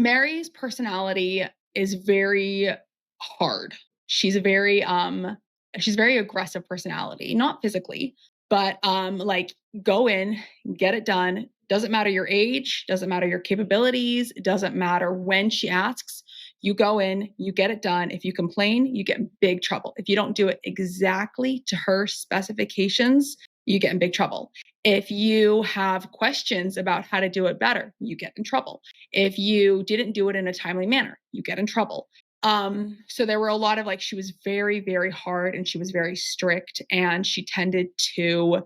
Mary's personality is very hard. She's a she's very aggressive personality, not physically, but like go in, get it done. Doesn't matter your age, doesn't matter your capabilities, it doesn't matter when she asks. You go in, you get it done. If you complain, you get in big trouble. If you don't do it exactly to her specifications, you get in big trouble. If you have questions about how to do it better, you get in trouble. If you didn't do it in a timely manner, you get in trouble. So there were a lot of like, she was very, very hard and she was very strict, and she tended to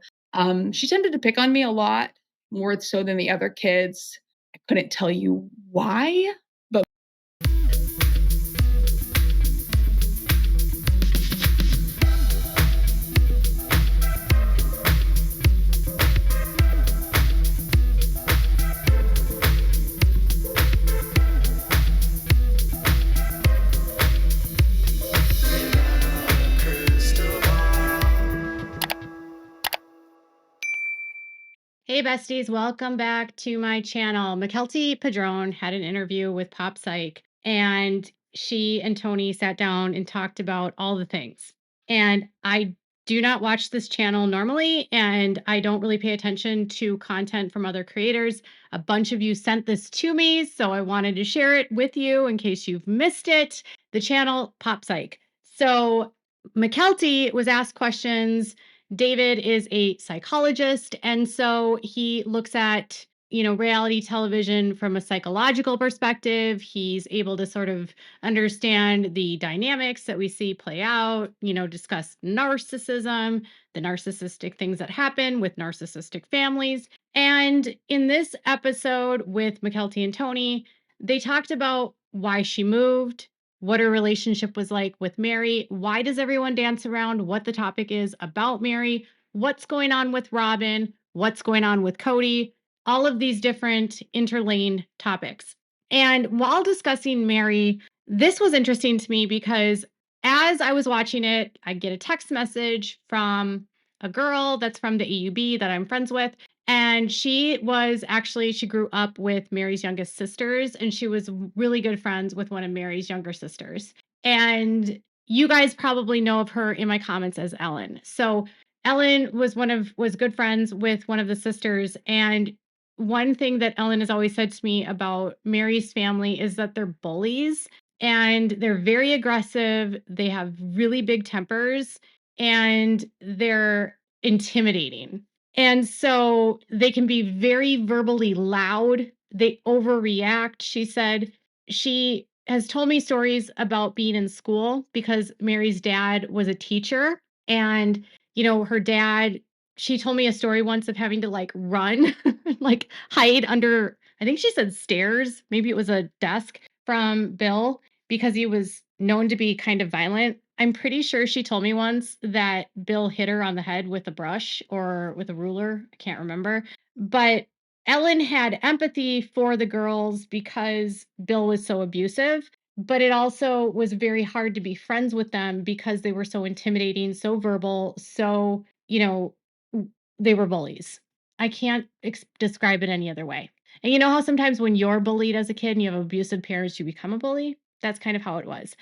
pick on me a lot more so than the other kids. I couldn't tell you why, but Hey besties, welcome back to my channel. Mykelti Brown had an interview with Pop Psych, and she and Tony sat down and talked about all the things. And I do not watch this channel normally, and I don't really pay attention to content from other creators. A bunch of you sent this to me, so I wanted to share it with you in case you've missed it. The channel Pop Psych. So Mykelti was asked questions. David is a psychologist, and so he looks at, reality television from a psychological perspective. He's able to sort of understand the dynamics that we see play out, discuss narcissism, the narcissistic things that happen with narcissistic families. And in this episode with Mykelti and Tony, they talked about why she moved, what her relationship was like with Meri. Why does everyone dance around what the topic is about Meri? What's going on with Robyn? What's going on with Cody? All of these different interlane topics. And while discussing Meri, this was interesting to me because as I was watching it, I get a text message from a girl that's from the AUB that I'm friends with. And she grew up with Meri's youngest sisters, and she was really good friends with one of Meri's younger sisters. And you guys probably know of her in my comments as Ellen. So Ellen was good friends with one of the sisters. And one thing that Ellen has always said to me about Meri's family is that they're bullies and they're very aggressive. They have really big tempers and they're intimidating. And so they can be very verbally loud. They overreact. She said she has told me stories about being in school because Meri's dad was a teacher. And, her dad, she told me a story once of having to like run, like hide under, I think she said stairs, maybe it was a desk from Bill because he was known to be kind of violent. I'm pretty sure she told me once that Bill hit her on the head with a brush or with a ruler. I can't remember. But Ellen had empathy for the girls because Bill was so abusive, but it also was very hard to be friends with them because they were so intimidating, so verbal, so, they were bullies. I can't describe it any other way. And you know how sometimes when you're bullied as a kid and you have abusive parents, you become a bully? That's kind of how it was.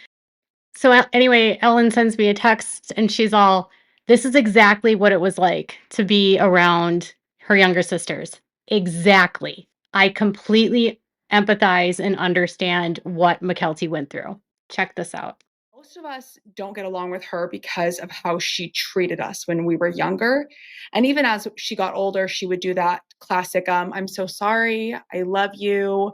So anyway, Ellen sends me a text and she's all, this is exactly what it was like to be around her younger sisters. Exactly. I completely empathize and understand what Mykelti went through. Check this out. most of us don't get along with her because of how she treated us when we were younger. And even as she got older, she would do that classic, I'm so sorry, I love you,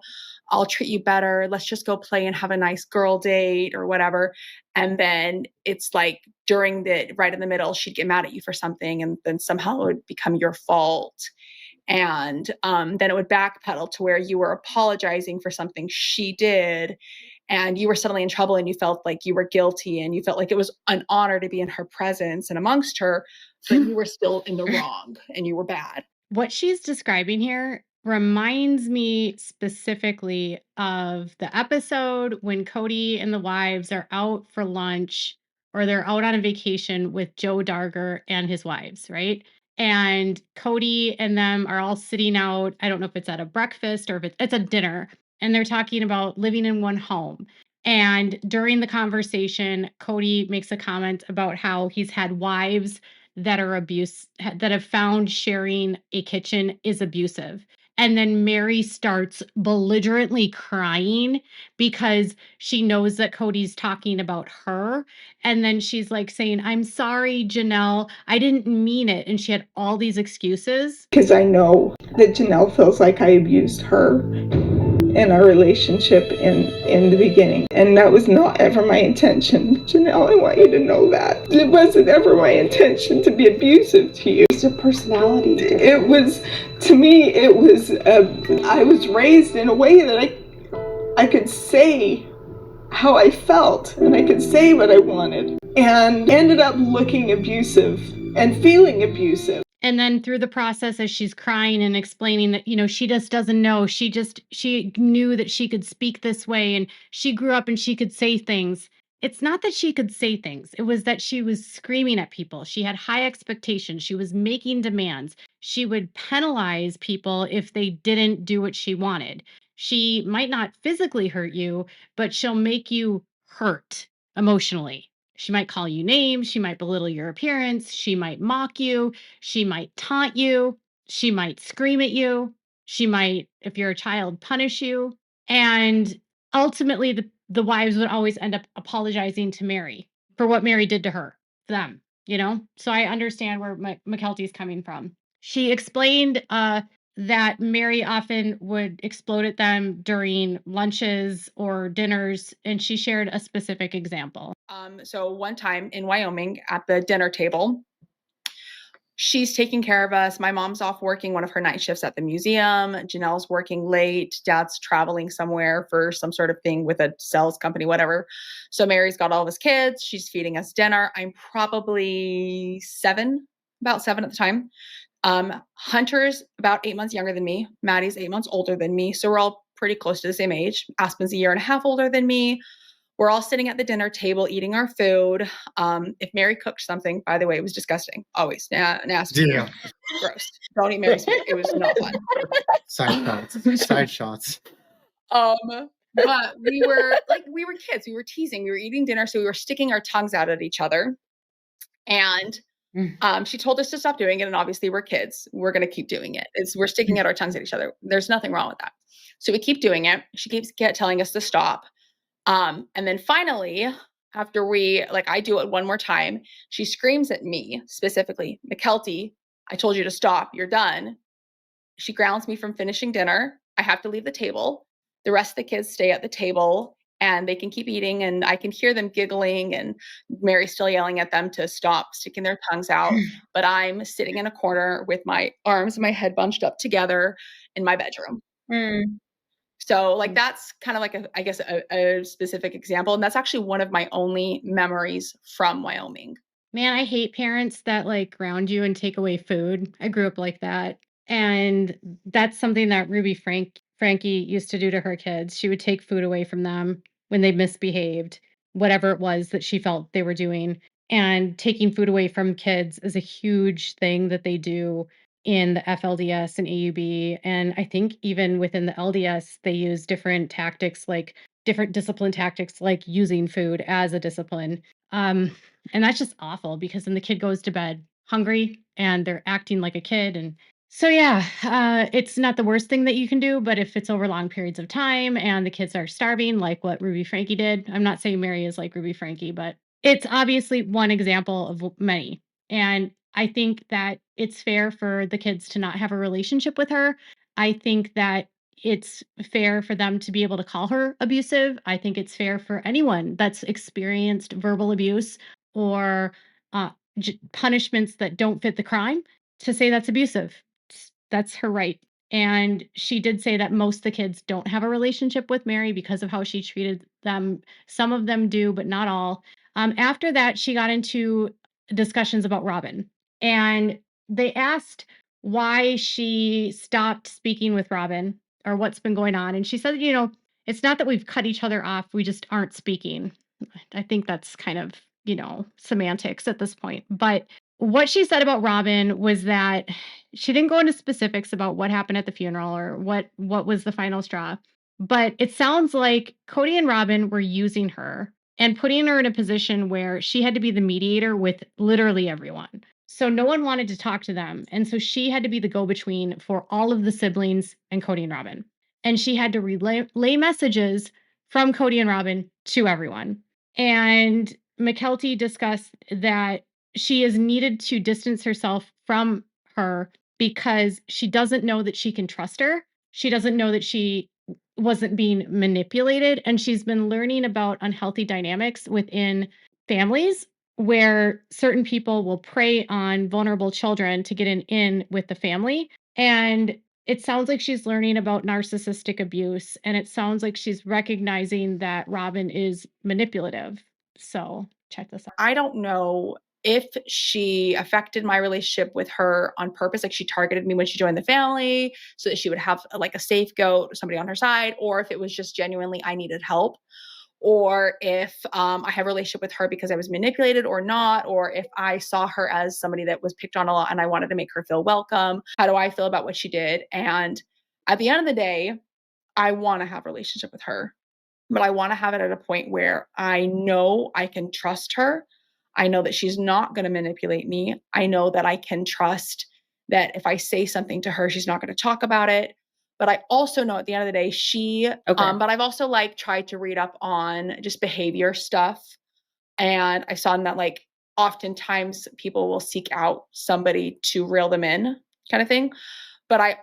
I'll treat you better, let's just go play and have a nice girl date or whatever. And then it's like right in the middle, she'd get mad at you for something, and then somehow it would become your fault. And then it would backpedal to where you were apologizing for something she did, and you were suddenly in trouble and you felt like you were guilty and you felt like it was an honor to be in her presence and amongst her, but you were still in the wrong and you were bad. What she's describing here reminds me specifically of the episode when Cody and the wives are out for lunch or they're out on a vacation with Joe Darger and his wives, right? And Cody and them are all sitting out. I don't know if it's at a breakfast or if it's a dinner. and they're talking about living in one home. And during the conversation, Cody makes a comment about how he's had wives that are that have found sharing a kitchen is abusive. And then Meri starts belligerently crying because she knows that Cody's talking about her. And then she's like saying, "I'm sorry, Janelle. I didn't mean it." And she had all these excuses. Because I know that Janelle feels like I abused her in our relationship in the beginning. And that was not ever my intention. Janelle, I want you to know that. It wasn't ever my intention to be abusive to you. It's a personality difference. It was, to me, it was, I was raised in a way that I could say how I felt and I could say what I wanted, and ended up looking abusive and feeling abusive. And then through the process, as she's crying and explaining that, she just doesn't know. She knew that she could speak this way and she grew up and she could say things. It's not that she could say things. It was that she was screaming at people. She had high expectations. She was making demands. She would penalize people if they didn't do what she wanted. She might not physically hurt you, but she'll make you hurt emotionally. She might call you names. She might belittle your appearance. She might mock you. She might taunt you. She might scream at you. She might, if you're a child, punish you. And ultimately, the wives would always end up apologizing to Meri for what Meri did to them. So I understand where Mykelti's coming from. She explained that Meri often would explode at them during lunches or dinners, and she shared a specific example. So one time in Wyoming at the dinner table, she's taking care of us. My mom's off working one of her night shifts at the museum. Janelle's working late. Dad's traveling somewhere for some sort of thing with a sales company, whatever. So Meri's got all of his kids. She's feeding us dinner. I'm probably about 7 at the time. Hunter's about 8 months younger than me. Maddie's 8 months older than me. So we're all pretty close to the same age. Aspen's a year and a half older than me. We're all sitting at the dinner table eating our food. If Meri cooked something, by the way, it was disgusting. Always nasty. Yeah. Gross. Don't eat Meri's food. It was not fun. Side shots. Side shots. But we were kids. We were teasing. We were eating dinner, so we were sticking our tongues out at each other. And she told us to stop doing it, and obviously we're kids. We're going to keep doing it. We're sticking out our tongues at each other. There's nothing wrong with that. So we keep doing it. She keeps telling us to stop. And then finally, after I do it one more time, she screams at me specifically, "Mykelti, I told you to stop. You're done." She grounds me from finishing dinner. I have to leave the table. The rest of the kids stay at the table and they can keep eating, and I can hear them giggling and Meri still yelling at them to stop sticking their tongues out. But I'm sitting in a corner with my arms and my head bunched up together in my bedroom. So that's kind of a specific example. And that's actually one of my only memories from Wyoming. Man, I hate parents that ground you and take away food. I grew up like that. And that's something that Frankie used to do to her kids. She would take food away from them when they misbehaved, whatever it was that she felt they were doing. And taking food away from kids is a huge thing that they do in the FLDS and AUB. And I think even within the LDS, they use different tactics, different discipline tactics, like using food as a discipline. And that's just awful because then the kid goes to bed hungry and they're acting like a kid. And so, yeah, it's not the worst thing that you can do, but if it's over long periods of time and the kids are starving, like what Ruby Frankie did, I'm not saying Meri is like Ruby Frankie, but it's obviously one example of many. And I think that it's fair for the kids to not have a relationship with her. I think that it's fair for them to be able to call her abusive. I think it's fair for anyone that's experienced verbal abuse or punishments that don't fit the crime to say that's abusive. That's her right. And she did say that most of the kids don't have a relationship with Meri because of how she treated them. Some of them do, but not all. After that, she got into discussions about Robyn. And they asked why she stopped speaking with Robyn or what's been going on. And she said, it's not that we've cut each other off, we just aren't speaking. I think that's kind of, semantics at this point. But what she said about Robyn was that she didn't go into specifics about what happened at the funeral or what was the final straw. But it sounds like Cody and Robyn were using her and putting her in a position where she had to be the mediator with literally everyone. So no one wanted to talk to them. And so she had to be the go between for all of the siblings and Cody and Robyn. And she had to relay messages from Cody and Robyn to everyone. And Mykelti discussed that she is needed to distance herself from her because she doesn't know that she can trust her. She doesn't know that she wasn't being manipulated. And she's been learning about unhealthy dynamics within families where certain people will prey on vulnerable children to get in with the family. And it sounds like she's learning about narcissistic abuse. And it sounds like she's recognizing that Robyn is manipulative. So check this out. I don't know if she affected my relationship with her on purpose, like she targeted me when she joined the family so that she would have like a scapegoat or somebody on her side, or if it was just genuinely I needed help, or if I have a relationship with her because I was manipulated or not, or if I saw her as somebody that was picked on a lot and I wanted to make her feel welcome. How do I feel about what she did? And at the end of the day, I want to have a relationship with her, but I want to have it at a point where I know I can trust her. I know that she's not going to manipulate me. I know that I can trust that if I say something to her, she's not going to talk about it. But I also know at the end of the day, but I've also like tried to read up on just behavior stuff. And I saw that like oftentimes people will seek out somebody to reel them in kind of thing. But I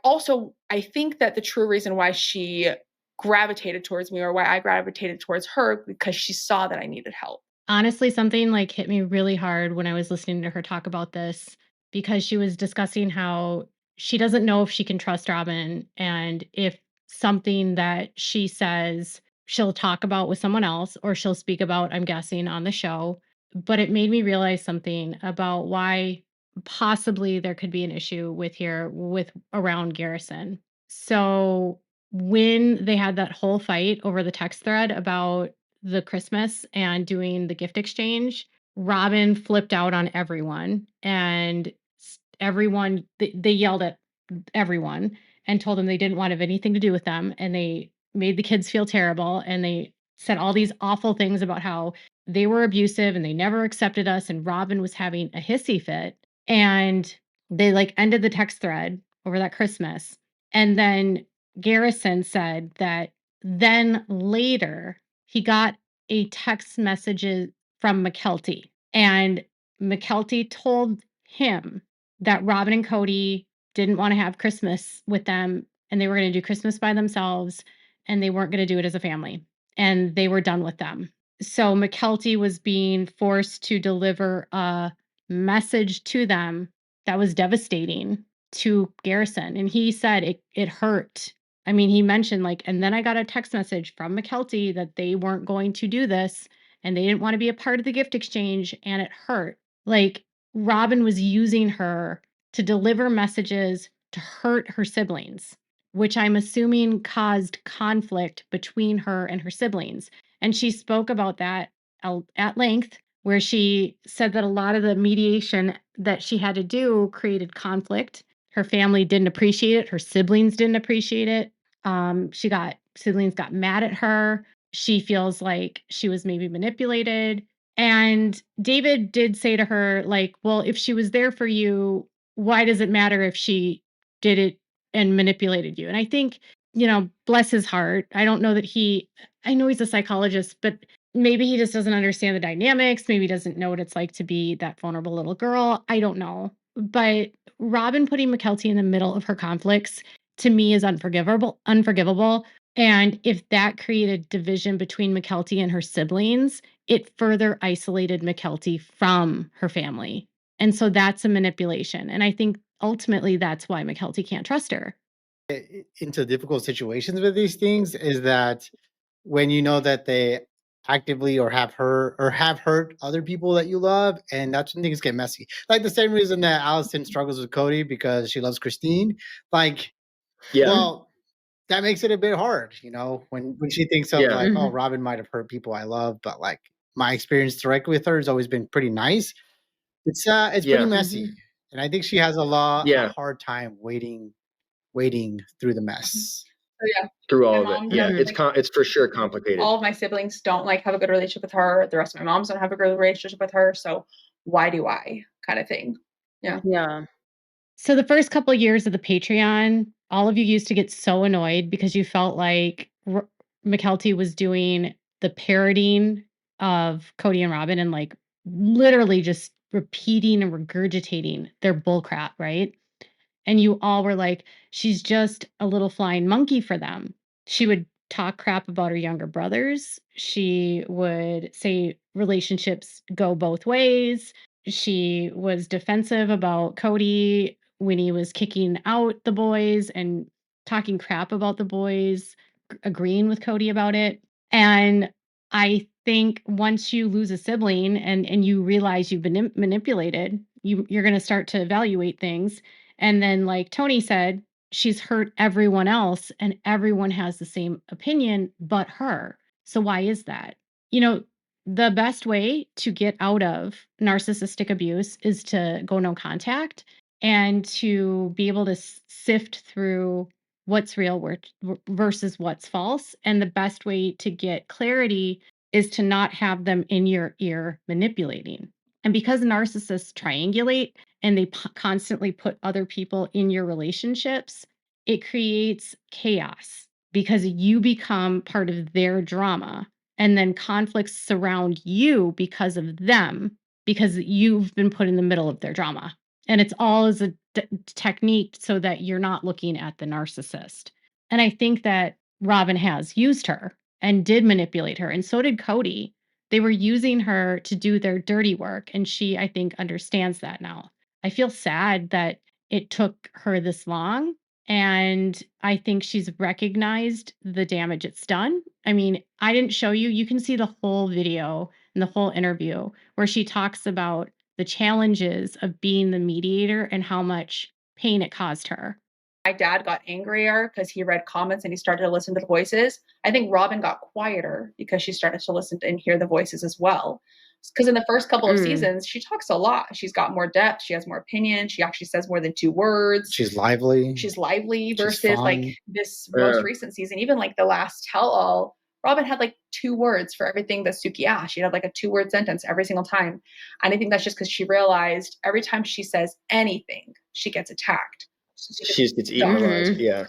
think that the true reason why she gravitated towards me or why I gravitated towards her because she saw that I needed help. Honestly, something like hit me really hard when I was listening to her talk about this because she was discussing how she doesn't know if she can trust Robyn and if something that she says she'll talk about with someone else or she'll speak about, I'm guessing, on the show. But it made me realize something about why possibly there could be an issue with around Garrison. So when they had that whole fight over the text thread about the Christmas and doing the gift exchange, Robyn flipped out on everyone and everyone they yelled at everyone and told them they didn't want to have anything to do with them, and they made the kids feel terrible, and they said all these awful things about how they were abusive and they never accepted us, and Robyn was having a hissy fit, and they like ended the text thread over that Christmas. And then Garrison said that then later he got a text message from Mykelti, and Mykelti told him that Robyn and Cody didn't want to have Christmas with them and they were going to do Christmas by themselves and they weren't going to do it as a family and they were done with them. So Mykelti was being forced to deliver a message to them that was devastating to Garrison. And he said it hurt. I mean, he mentioned like, and then I got a text message from Mykelti that they weren't going to do this and they didn't want to be a part of the gift exchange and it hurt. Like Robyn was using her to deliver messages to hurt her siblings, which I'm assuming caused conflict between her and her siblings. And she spoke about that at length, where she said that a lot of the mediation that she had to do created conflict. Her family didn't appreciate it. Her siblings didn't appreciate it. Siblings got mad at her. She feels like she was maybe manipulated. And David did say to her, like, well, if she was there for you, why does it matter if she did it and manipulated you? And I think, bless his heart. I don't know that I know he's a psychologist, but maybe he just doesn't understand the dynamics. Maybe he doesn't know what it's like to be that vulnerable little girl. I don't know. But Robyn putting Mykelti in the middle of her conflicts to me is unforgivable. And if that created division between Mykelti and her siblings, it further isolated Mykelti from her family. And so that's a manipulation. And I think ultimately that's why Mykelti can't trust her. Into difficult situations with these things is that when you know that they actively or have hurt other people that you love, and that's when things get messy. Like the same reason that Allison struggles with Cody because she loves Christine. Like, well, that makes it a bit hard, when she thinks of like, oh, Robyn might have hurt people I love, but like my experience directly with her has always been pretty nice. It's pretty messy, and I think she has a hard time wading through the mess. yeah, through my all of it. mom Yeah, doesn't Mhm. like it's for sure complicated. all of my siblings don't like have a good relationship with her. The rest of my moms don't have a good relationship with her. So why do I? Kind of thing. Yeah. Yeah. So the first couple years of the Patreon, all of you used to get so annoyed because you felt like Mykelti was doing the parodying of Cody and Robyn and like literally just repeating and regurgitating their bullcrap, right? And you all were like, she's just a little flying monkey for them. She would talk crap about her younger brothers. She would say relationships go both ways. She was defensive about Cody when he was kicking out the boys and talking crap about the boys, agreeing with Cody about it. And I think once you lose a sibling and you realize you've been manipulated, you're going to start to evaluate things. And then, like Tony said, she's hurt everyone else and everyone has the same opinion but her. So why is that? You know, the best way to get out of narcissistic abuse is to go no contact and to be able to sift through what's real versus what's false. And the best way to get clarity is to not have them in your ear manipulating. And because narcissists triangulate and they constantly put other people in your relationships, it creates chaos because you become part of their drama. And then conflicts surround you because of them, because you've been put in the middle of their drama. And it's all as a technique so that you're not looking at the narcissist. And I think that Robyn has used her and did manipulate her. And so did Cody. They were using her to do their dirty work. And she, I think, understands that now. I feel sad that it took her this long. And I think she's recognized the damage it's done. I mean, I didn't show you, you can see the whole video and the whole interview where she talks about the challenges of being the mediator and how much pain it caused her. My dad got angrier because he read comments and he started to listen to the voices. I think Robyn got quieter because she started to listen and hear the voices as well. Because in the first couple of seasons, she talks a lot. She's got more depth. She has more opinion. She actually says more than 2 words. She's lively. She's lively versus fun. like this most recent season, even like the last tell all. Robyn had like 2 words for everything that Suki asked. She'd have like a 2-word sentence every single time. And I think that's just because she realized every time she says anything, she gets attacked. So She gets equalized. Yeah.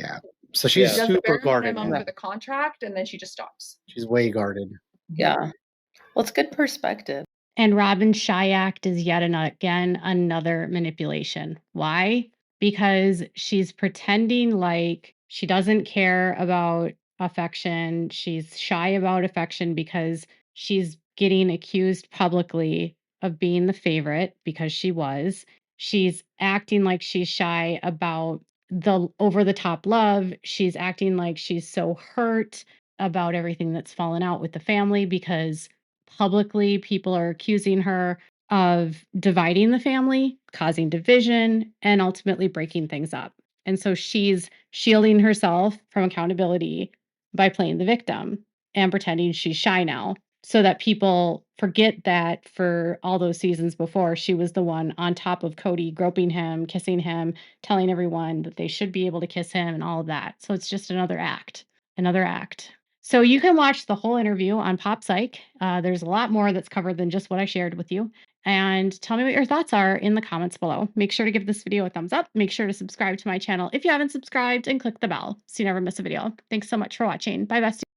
So she's she does the super bare guarded. minimum for the contract, and then she just stops. She's way guarded. Yeah. Well, it's good perspective. And Robyn's shy act is yet again another manipulation. Why? Because she's pretending like she doesn't care about affection. She's shy about affection because she's getting accused publicly of being the favorite because she was. She's acting like she's shy about the over the top love. She's acting like she's so hurt about everything that's fallen out with the family because publicly people are accusing her of dividing the family, causing division, and ultimately breaking things up. And so she's shielding herself from accountability by playing the victim and pretending she's shy now so that people forget that for all those seasons before, she was the one on top of Cody, groping him, kissing him, telling everyone that they should be able to kiss him and all of that. So it's just another act, another act. So you can watch the whole interview on Pop Psych. There's a lot more that's covered than just what I shared with you. And tell me what your thoughts are in the comments below. Make sure to give this video a thumbs up. Make sure to subscribe to my channel if you haven't subscribed and click the bell so you never miss a video. Thanks so much for watching. Bye, besties.